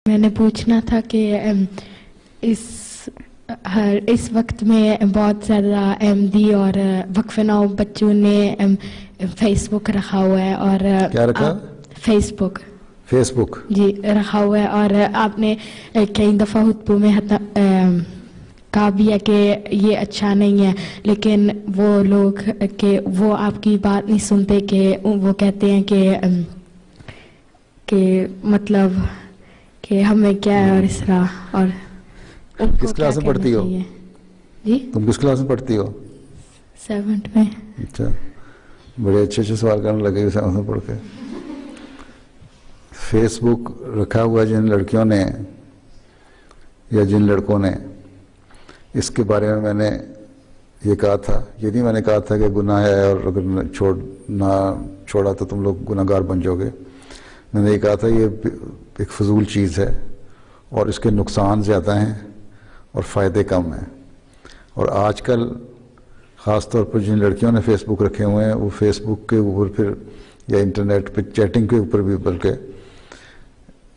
میں نے پوچھنا تھا کہ اس وقت میں بہت زیادہ احمدی اور وقف نو بچوں نے فیس بک رکھا ہوا ہے، اور کیا رکھا؟ فیس بک جی رکھا ہوا ہے، اور آپ نے کئی دفعہ خطبوں میں کہا بھی ہے کہ یہ اچھا نہیں ہے، لیکن وہ لوگ کہ وہ آپ کی بات نہیں سنتے، کہ وہ کہتے ہیں کہ مطلب کہ ہمیں کیا ہے اور اس طرح، اور ان کو کس کلاس میں کیا پڑھتی کہنا ہو؟ چاہیے؟ جی تم کس کلاس میں پڑھتی ہو؟ 7th میں۔ اچھا، بڑے اچھے سوال کرنے لگے 7th میں پڑھ کے۔ فیس بک رکھا ہوا جن لڑکیوں نے یا جن لڑکوں نے، اس کے بارے میں نے یہ کہا تھا، یہ نہیں میں نے کہا تھا کہ گناہ ہے اور اگر نہ چھوڑا تو تم لوگ گناہ گار بن جاؤ گے۔ میں نے یہ کہا تھا یہ ایک فضول چیز ہے اور اس کے نقصان زیادہ ہیں اور فائدے کم ہیں، اور آج کل خاص طور پر جن لڑکیوں نے فیس بک رکھے ہوئے ہیں وہ فیس بک کے اوپر پھر یا انٹرنیٹ پہ چیٹنگ کے اوپر بھی بلکہ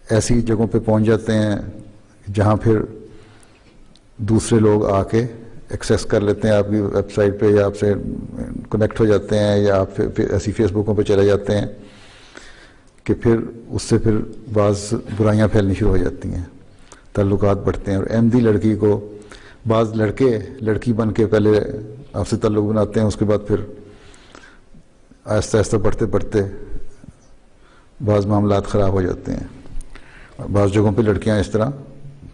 ایسی جگہوں پہ پہنچ جاتے ہیں جہاں پھر دوسرے لوگ آ کے ایکسیس کر لیتے ہیں آپ کی ویب سائٹ پہ، یا آپ سے کنیکٹ ہو جاتے ہیں، یا آپ ایسی فیس بکوں پہ چلے جاتے ہیں کہ پھر اس سے پھر بعض برائیاں پھیلنی شروع ہو جاتی ہیں، تعلقات بڑھتے ہیں۔ اور احمدی لڑکی کو بعض لڑکی بن کے پہلے آپ سے تعلق بناتے ہیں، اس کے بعد پھر آہستہ آہستہ بڑھتے بعض معاملات خراب ہو جاتے ہیں، اور بعض جگہوں پہ لڑکیاں اس طرح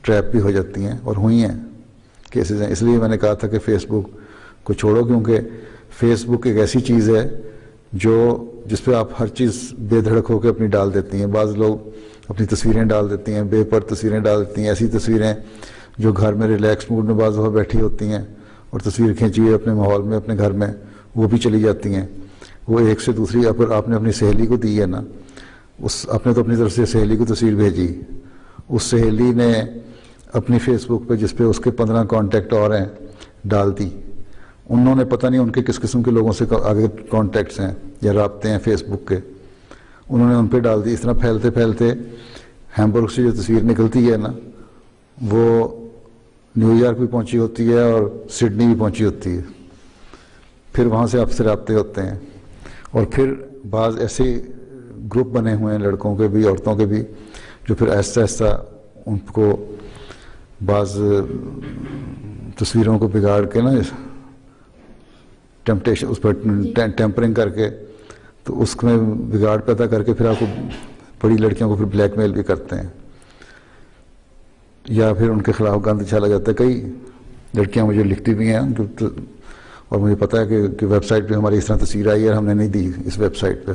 ٹریپ بھی ہو جاتی ہیں، اور ہوئی ہیں کیسز ہیں۔ اس لیے میں نے کہا تھا کہ فیس بک کو چھوڑو، کیونکہ فیس بک ایک ایسی چیز ہے جس پہ آپ ہر چیز بے دھڑک ہو کے اپنی ڈال دیتی ہیں۔ بعض لوگ اپنی تصویریں ڈال دیتی ہیں، بے پر تصویریں ڈال دیتی ہیں، ایسی تصویریں جو گھر میں ریلیکس موڈ میں بعض دفعہ بیٹھی ہوتی ہیں اور تصویر کھینچی ہوئی اپنے ماحول میں اپنے گھر میں، وہ بھی چلی جاتی ہیں۔ وہ ایک سے دوسری، اگر آپ نے اپنی سہیلی کو دی ہے نا، آپ نے تو اپنی طرف سے سہیلی کو تصویر بھیجی، اس سہیلی نے اپنی فیس بک پہ جس پہ اس کے 15 کانٹیکٹ اور ہیں ڈال دی۔ انہوں نے پتہ نہیں ان کے کس قسم کے لوگوں سے آگے کانٹیکٹس ہیں یا رابطے ہیں فیس بک کے، انہوں نے ان پہ ڈال دی۔ اس طرح پھیلتے پھیلتے ہیمبرگ سے جو تصویر نکلتی ہے نا، وہ نیو یارک بھی پہنچی ہوتی ہے اور سڈنی بھی پہنچی ہوتی ہے، پھر وہاں سے آپ سے رابطے ہوتے ہیں، اور پھر بعض ایسے گروپ بنے ہوئے ہیں لڑکوں کے بھی عورتوں کے بھی، جو پھر آہستہ آہستہ ان کو بعض تصویروں کو بگاڑ کے نا ٹیمپٹیشن اس پر ٹیمپرنگ کر کے، تو اس میں بگاڑ پیدا کر کے پھر آپ کو بڑی لڑکیوں کو پھر بلیک میل بھی کرتے ہیں، یا پھر ان کے خلاف گند چھالا جاتا ہے۔ کئی لڑکیاں مجھے لکھتی بھی ہیں اور مجھے پتہ ہے کہ ویب سائٹ پہ ہماری اس طرح تصویر آئی ہے اور ہم نے نہیں دی اس ویب سائٹ پہ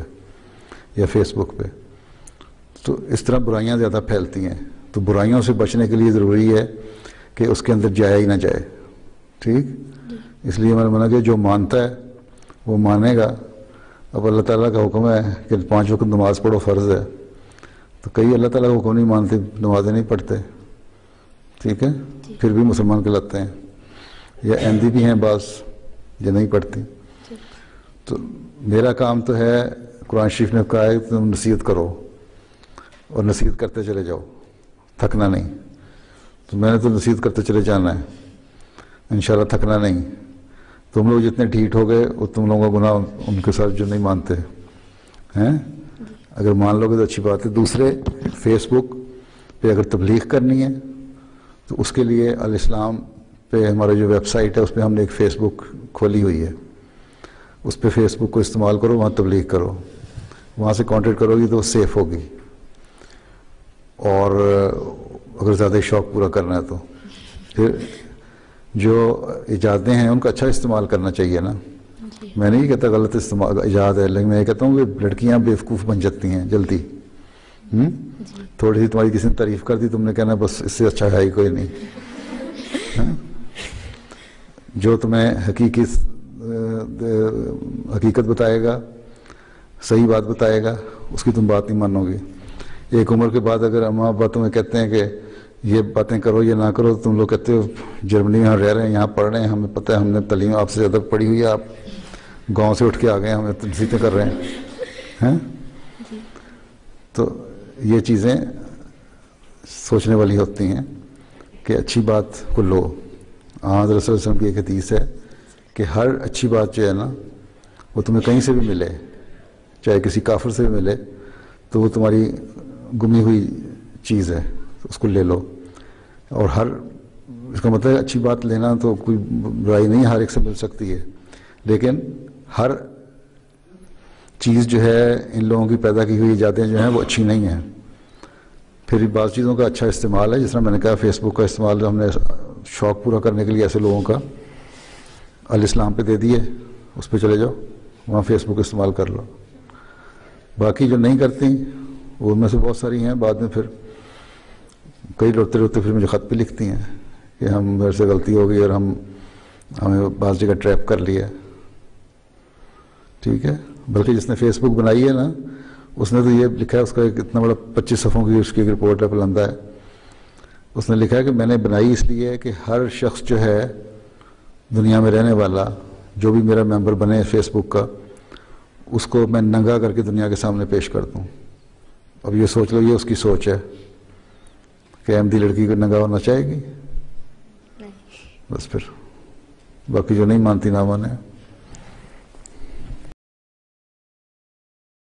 یا فیس بک پہ۔ تو اس طرح برائیاں زیادہ پھیلتی ہیں، تو برائیوں سے بچنے کے لیے ضروری ہے کہ اس کے اندر جائے ہی نہ جائے، ٹھیک؟ اس لیے میں نے منع کیا جو مانتا ہے وہ مانے گا۔ اب اللہ تعالیٰ کا حکم ہے کہ 5 وقت نماز پڑھو، فرض ہے، تو کئی اللہ تعالیٰ کا حکم نہیں مانتے، نمازیں نہیں پڑھتے، ٹھیک ہے، پھر بھی مسلمان کہلاتے ہیں، یا احمدی بھی ہیں بعض جو نہیں پڑھتی۔ تو میرا کام تو ہے، قرآن شریف نے کہا ہے کہ تم نصیحت کرو اور نصیحت کرتے چلے جاؤ، تھکنا نہیں۔ تو میں نے تو نصیحت کرتے چلے جانا ہے، انشاءاللہ تھکنا نہیں۔ تم لوگ جتنے ڈھیٹ ہو گئے وہ تم لوگوں کا گناہ ان کے ساتھ جو نہیں مانتے ہیں، اگر مان لو گے تو اچھی بات ہے۔ دوسرے فیس بک پہ اگر تبلیغ کرنی ہے تو اس کے لیے الاسلام پہ ہمارا جو ویب سائٹ ہے اس پہ ہم نے ایک فیس بک کھولی ہوئی ہے، اس پہ فیس بک کو استعمال کرو، وہاں تبلیغ کرو، وہاں سے کانٹیکٹ کرو گی تو وہ سیف ہوگی، اور اگر زیادہ شوق پورا کرنا ہے تو پھر جو ایجادیں ہیں ان کا اچھا استعمال کرنا چاہیے نا۔ میں نہیں کہتا غلط استعمال ایجاد ہے، لیکن میں یہ کہتا ہوں کہ لڑکیاں بیوقوف بن جاتی ہیں جلدی، تھوڑی سی تمہاری کسی نے تعریف کر دی، تم نے کہنا بس اس سے اچھا ہے ہی کوئی نہیں۔ جو تمہیں حقیقت بتائے گا، صحیح بات بتائے گا، اس کی تم بات نہیں مانو گی۔ ایک عمر کے بعد اگر اماں ابا تمہیں کہتے ہیں کہ یہ باتیں کرو یہ نہ کرو، تو تم لوگ کہتے ہو جرمنی میں رہ رہے ہیں، یہاں پڑھ رہے ہیں، ہمیں پتہ ہے، ہم نے تعلیم آپ سے زیادہ پڑھی ہوئی ہے، آپ گاؤں سے اٹھ کے آ گئے ہیں، ہمیں نصیحتیں کر رہے ہیں۔ تو یہ چیزیں سوچنے والی ہوتی ہیں کہ اچھی بات کو لو. حضرت صلی اللہ علیہ وسلم کی ایک حدیث ہے کہ ہر اچھی بات جو ہے نا وہ تمہیں کہیں سے بھی ملے, چاہے کسی کافر سے بھی ملے, تو وہ تمہاری گمی ہوئی چیز ہے, اس کو لے لو. اور اس کا مطلب اچھی بات لینا تو کوئی برائی نہیں, ہر ایک سے مل سکتی ہے, لیکن ہر چیز جو ہے ان لوگوں کی پیدا کی ہوئی ایجادیں جو ہیں وہ اچھی نہیں ہیں. پھر بعض چیزوں کا اچھا استعمال ہے, جس طرح میں نے کہا فیس بک کا استعمال ہم نے شوق پورا کرنے کے لیے ایسے لوگوں کا الاسلام پہ دے دیے, اس پہ چلے جاؤ, وہاں فیس بک استعمال کر لو. باقی جو نہیں کرتی وہ ان میں سے بہت ساری ہیں, بعد میں پھر کئی روتے روتے پھر مجھے خط پہ لکھتی ہیں کہ ہم میرے سے غلطی ہو گئی اور ہمیں بعض جگہ ٹریپ کر لیا. ٹھیک ہے, بلکہ جس نے فیس بک بنائی ہے نا اس نے تو یہ لکھا ہے, اس کا ایک اتنا بڑا 25 صفحوں کی اس کی ایک رپورٹ ہے, بلندہ ہے. اس نے لکھا ہے کہ میں نے بنائی اس لیے کہ ہر شخص جو ہے دنیا میں رہنے والا, جو بھی میرا ممبر بنے فیس بک کا, اس کو میں ننگا کر کے دنیا کے سامنے پیش کر دوں. اب یہ سوچ لو, یہ اس کی سوچ ہے کہ احمدی لڑکی کو ننگا ہونا چاہے گی, بس پھر باقی جو نہیں مانتی نہ مانے.